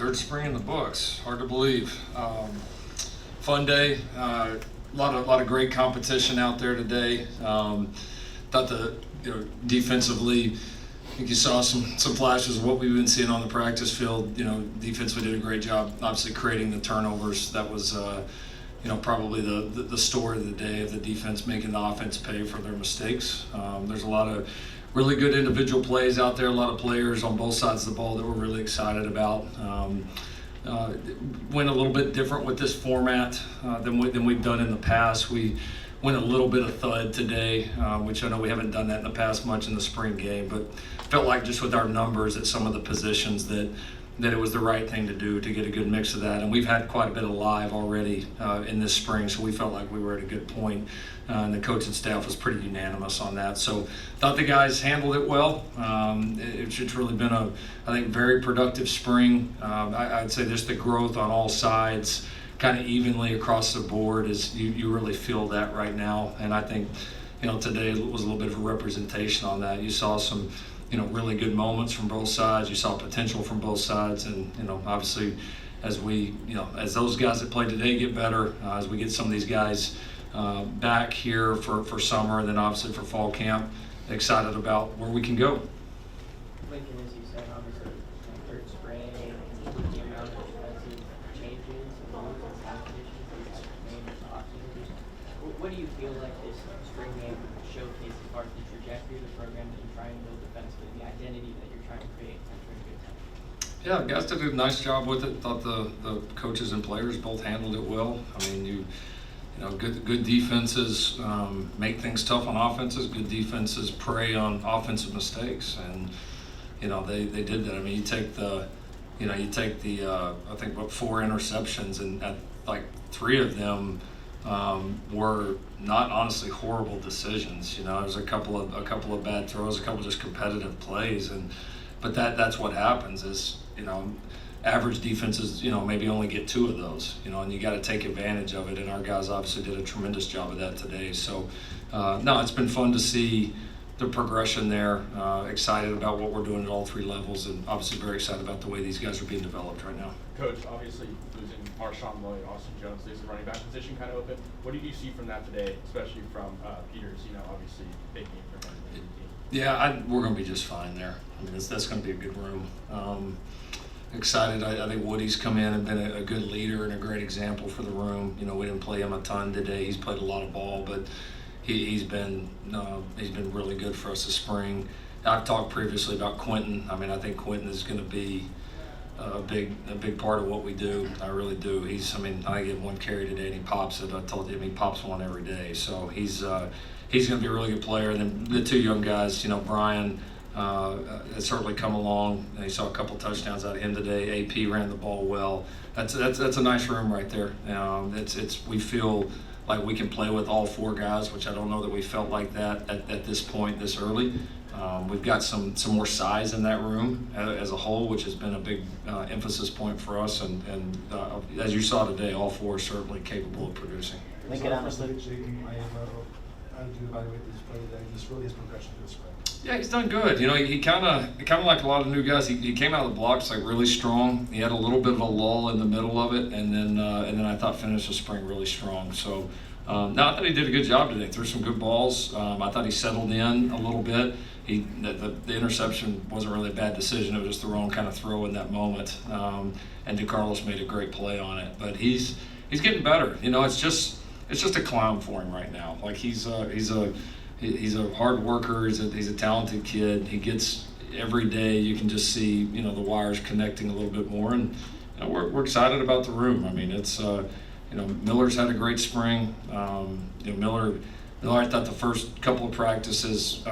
Third spring in the books. Hard to believe. Fun day. A lot of great competition out there today. Thought defensively, I think you saw some flashes of what we've been seeing on the practice field. Defensively did a great job, obviously creating the turnovers. That was probably the story of the day, of the defense making the offense pay for their mistakes. There's a lot of really good individual plays out there, a lot of players on both sides of the ball that we're really excited about. Went a little bit different with this format than we've done in the past. We went a little bit of thud today, which I know we haven't done that in the past much in the spring game, but felt like just with our numbers at some of the positions that it was the right thing to do to get a good mix of that. And we've had quite a bit of live already in this spring, so we felt like we were at a good point. And the coaching staff was pretty unanimous on that. So thought the guys handled it well. It's really been I think, very productive spring. I'd say just the growth on all sides, kind of evenly across the board, is you really feel that right now. And I think, today was a little bit of a representation on that. You saw some really good moments from both sides. You saw potential from both sides, and obviously, as those guys that played today get better, as we get some of these guys back here for summer, and then obviously for fall camp, excited about where we can go. Lincoln, as you said, obviously third spring, and the amount of defensive changes and moves and competitions that made this offseason. What do you feel like this spring game showcased as far as the trajectory of the program that you're trying to build defensively, the identity that you're trying to create entering a good time? Yeah, guys did a nice job with it. Thought the coaches and players both handled it well. I mean, good defenses make things tough on offenses. Good defenses prey on offensive mistakes, and they did that. I mean, you take the I think 4 interceptions, and like 3 of them were not honestly horrible decisions. There was a couple of bad throws, a couple just competitive plays, but that's what happens is average defenses maybe only get 2 of those, and you got to take advantage of it, and our guys obviously did a tremendous job of that today. So no, it's been fun to see the progression there. Excited about what we're doing at all 3 levels, and obviously very excited about the way these guys are being developed right now. Coach, obviously losing Marshawn Lloyd, Austin Jones leaves the running back position kind of open. What did you see from that today, especially from Peters? Obviously big game for him. Yeah, we're going to be just fine there. I mean, that's going to be a good room. Excited. I think Woody's come in and been a good leader and a great example for the room. We didn't play him a ton today. He's played a lot of ball, but he's been really good for us this spring. I've talked previously about Quentin. I mean, I think Quentin is going to be a big part of what we do. I really do. I get 1 carry today and he pops it. I told you, he pops 1 every day. So he's going to be a really good player. And then the 2 young guys, Brian has certainly come along. You saw a couple touchdowns out of him today. AP ran the ball well. That's a nice room right there. We feel like we can play with all 4 guys, which I don't know that we felt like that at this point this early. We've got some more size in that room as a whole, which has been a big emphasis point for us. And as you saw today, all 4 are certainly capable of producing. Lincoln, honestly, how did you evaluate this play today? Just really his progression through the spring. Yeah, he's done good. He kind of like a lot of new guys. He came out of the blocks like really strong. He had a little bit of a lull in the middle of it, and then I thought finished the spring really strong. So I thought he did a good job today. Threw some good balls. I thought he settled in a little bit. The interception wasn't really a bad decision. It was just the wrong kind of throw in that moment. And DeCarlos made a great play on it. But he's getting better. It's just a clown for him right now. Like he's a hard worker. He's a talented kid. He gets every day. You can just see the wires connecting a little bit more, and we're excited about the room. I mean, it's Miller's had a great spring. Miller, I thought the first couple of practices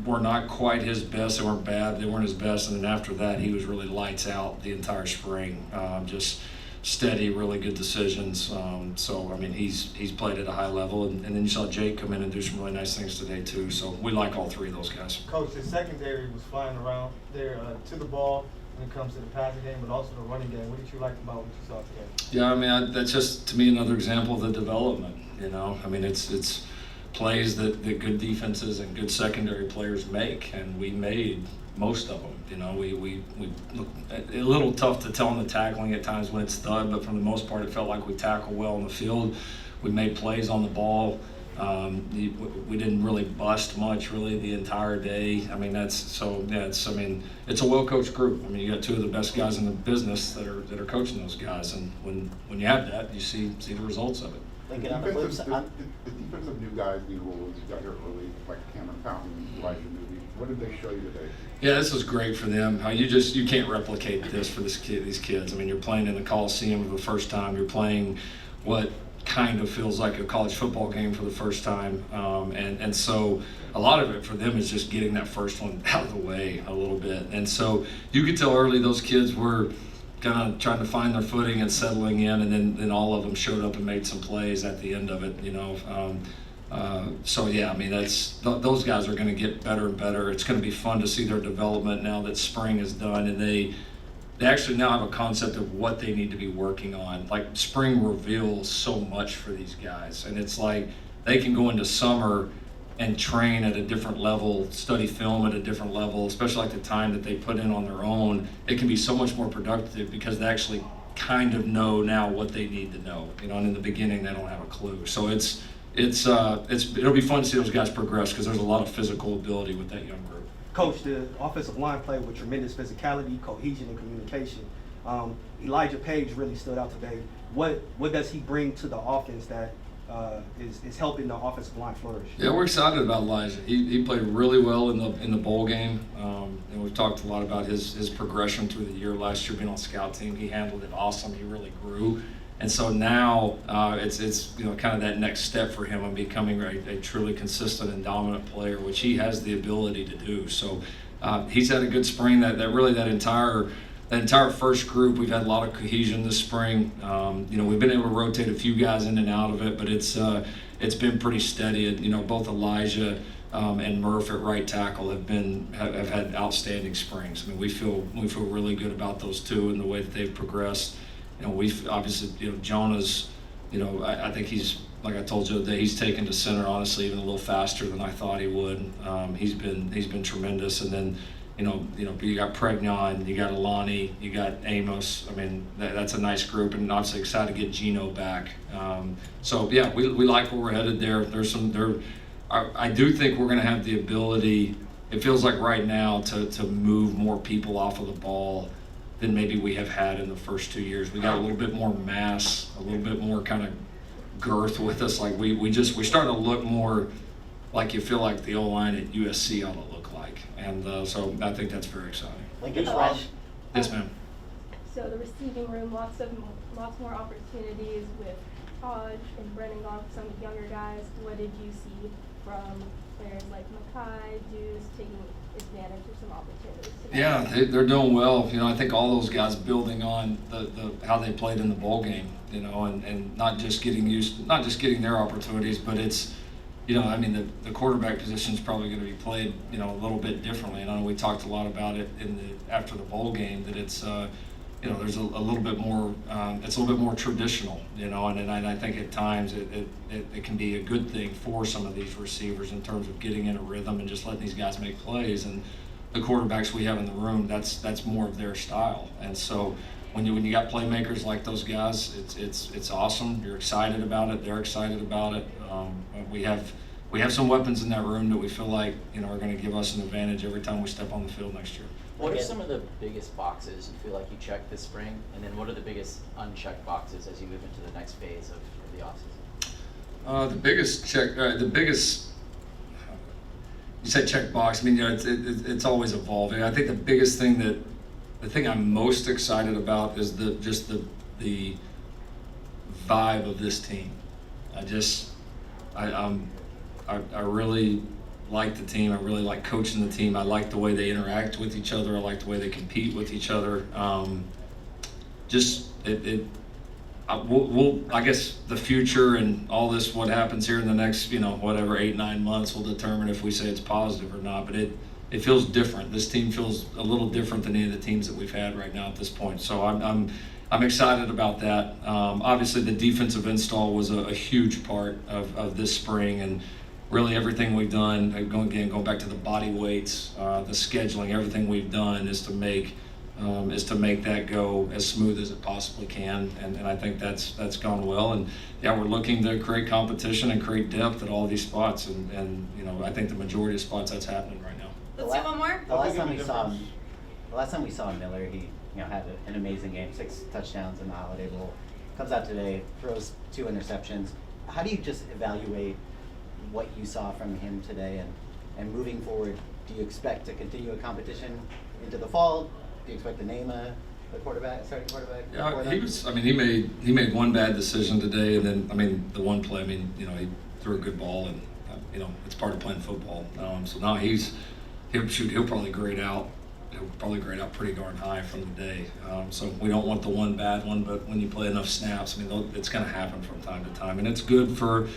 were not quite his best. They weren't bad. They weren't his best, and then after that, he was really lights out the entire spring. Just steady, really good decisions. So I mean, he's played at a high level, and then you saw Jake come in and do some really nice things today too. So we like all 3 of those guys. Coach, the secondary was flying around there to the ball when it comes to the passing game, but also the running game. What did you like about what you saw today? Yeah, I mean, that's just to me another example of the development. I mean, it's plays that good defenses and good secondary players make, and we made most of them. You know, we look a little tough to tell in the tackling at times when it's thud, but for the most part, it felt like we tackled well in the field. We made plays on the ball. We didn't really bust much really the entire day. I mean, it's a well-coached group. I mean, you got two of the best guys in the business that are coaching those guys, and when you have that, you see the results of it. Lincoln, on the flip side, the defensive new guys, you got here early, like Cameron Fountain, Elijah Newby. What did they show you today? Yeah, this was great for them. How you can't replicate this for these kids. I mean, you're playing in the Coliseum for the first time. You're playing what kind of feels like a college football game for the first time, and so a lot of it for them is just getting that first one out of the way a little bit. And so you could tell early those kids were kind of trying to find their footing and settling in, and then all of them showed up and made some plays at the end of it, you know. So yeah, I mean, those guys are going to get better and better. It's going to be fun to see their development now that spring is done, and they actually now have a concept of what they need to be working on. Like, spring reveals so much for these guys, and it's like they can go into summer and train at a different level, study film at a different level, especially like the time that they put in on their own. It can be so much more productive because they actually kind of know now what they need to know, you know, and in the beginning they don't have a clue. So it'll be fun to see those guys progress because there's a lot of physical ability with that young group. Coach, the offensive line played with tremendous physicality, cohesion, and communication. Elijah Page really stood out today. What does he bring to the offense that is helping the offensive line flourish? Yeah, we're excited about Elijah. He played really well in the bowl game, and we've talked a lot about his progression through the year. Last year being on scout team, he handled it awesome. He really grew. And so now it's you know, kind of that next step for him on becoming a truly consistent and dominant player, which he has the ability to do. So he's had a good spring. That entire first group, we've had a lot of cohesion this spring. You know, we've been able to rotate a few guys in and out of it, but it's been pretty steady. And, you know, both Elijah and Murph at right tackle have had outstanding springs. I mean, we feel really good about those two and the way that they've progressed. You know, we've obviously, you know, Jonah's, you know, I think he's, like I told you that he's taken to center, honestly, even a little faster than I thought he would. He's been tremendous. And then, you know, you got Pregnon, you got Alani, you got Amos. I mean, that's a nice group, and obviously excited to get Gino back. So yeah, we like where we're headed there. I do think we're going to have the ability. It feels like right now to move more people off of the ball than maybe we have had in the first 2 years. We got a little bit more mass, a little bit more kind of girth with us. Like we're starting to look more like you feel like the O-line at USC ought to look like. And so I think that's very exciting. Lincoln's rush. Yes, ma'am. So the receiving room, lots more opportunities with Hodge and Brennan Goff, some younger guys. What did you see from players like Mackay, Deuce taking advantage of some opportunities today? Yeah, they're doing well. You know, I think all those guys building on the how they played in the bowl game, you know, and not just getting their opportunities, but it's, you know, I mean, the quarterback position is probably going to be played, you know, a little bit differently. And I know we talked a lot about it after the bowl game, that it's, you know, there's a little bit more, it's a little bit more traditional, you know, and I think at times it can be a good thing for some of these receivers in terms of getting in a rhythm and just letting these guys make plays. And the quarterbacks we have in the room, that's more of their style. And so when you got playmakers like those guys, it's awesome. You're excited about it. They're excited about it. We have some weapons in that room that we feel like, you know, are going to give us an advantage every time we step on the field next year. What are some of the biggest boxes you feel like you checked this spring, and then what are the biggest unchecked boxes as you move into the next phase of the offseason? The biggest. You said check box. I mean, you know, it's always evolving. I think the biggest thing the thing I'm most excited about is the vibe of this team. I really like the team. I really like coaching the team. I like the way they interact with each other. I like the way they compete with each other. I guess the future and all this, what happens here in the next, you know, whatever 8-9 months will determine if we say it's positive or not. But it feels different. This team feels a little different than any of the teams that we've had right now at this point. So I'm excited about that. Obviously, the defensive install was a huge part of this spring, and really everything we've done, going back to the body weights, the scheduling, everything we've done is to make that go as smooth as it possibly can, and I think that's gone well. And yeah, we're looking to create competition and create depth at all these spots, and I think the majority of spots that's happening right now. Let's do one more. How big of a difference? The last time we saw Miller, he had an amazing game, 6 touchdowns in the Holiday Bowl. Comes out today, throws 2 interceptions. How do you just evaluate what you saw from him today, and moving forward, do you expect to continue a competition into the fall? Do you expect to name a starting quarterback? Yeah, he made one bad decision today, and then the one play, he threw a good ball, and it's part of playing football. So now he'll probably grade out. He'll probably grade out pretty darn high from the day. So we don't want the one bad one, but when you play enough snaps, it's going to happen from time to time, and it's good for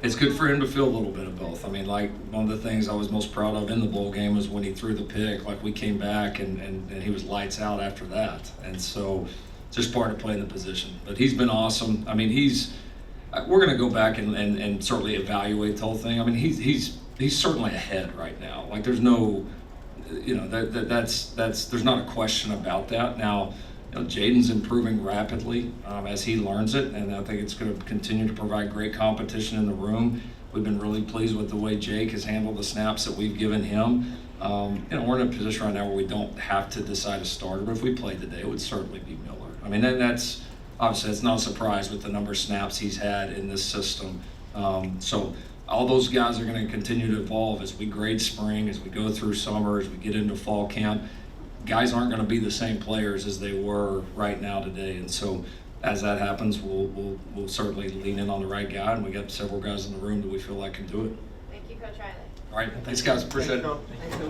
him to feel a little bit of both. Like one of the things I was most proud of in the bowl game was when he threw the pick. Like we came back and he was lights out after that, and so just part of playing the position. But he's been awesome. We're going to go back and certainly evaluate the whole thing. He's certainly ahead right now. Like there's no. There's not a question about that. Now, Jaden's improving rapidly as he learns it, and I think it's going to continue to provide great competition in the room. We've been really pleased with the way Jake has handled the snaps that we've given him. We're in a position right now where we don't have to decide a starter, but if we played today, it would certainly be Miller. That's obviously it's not a surprise with the number of snaps he's had in this system. So all those guys are going to continue to evolve as we grade spring, as we go through summer, as we get into fall camp. Guys aren't going to be the same players as they were right now today, and so as that happens, we'll certainly lean in on the right guy, and we got several guys in the room that we feel like can do it. Thank you, Coach Riley. All right, thanks guys, appreciate it. Thank you.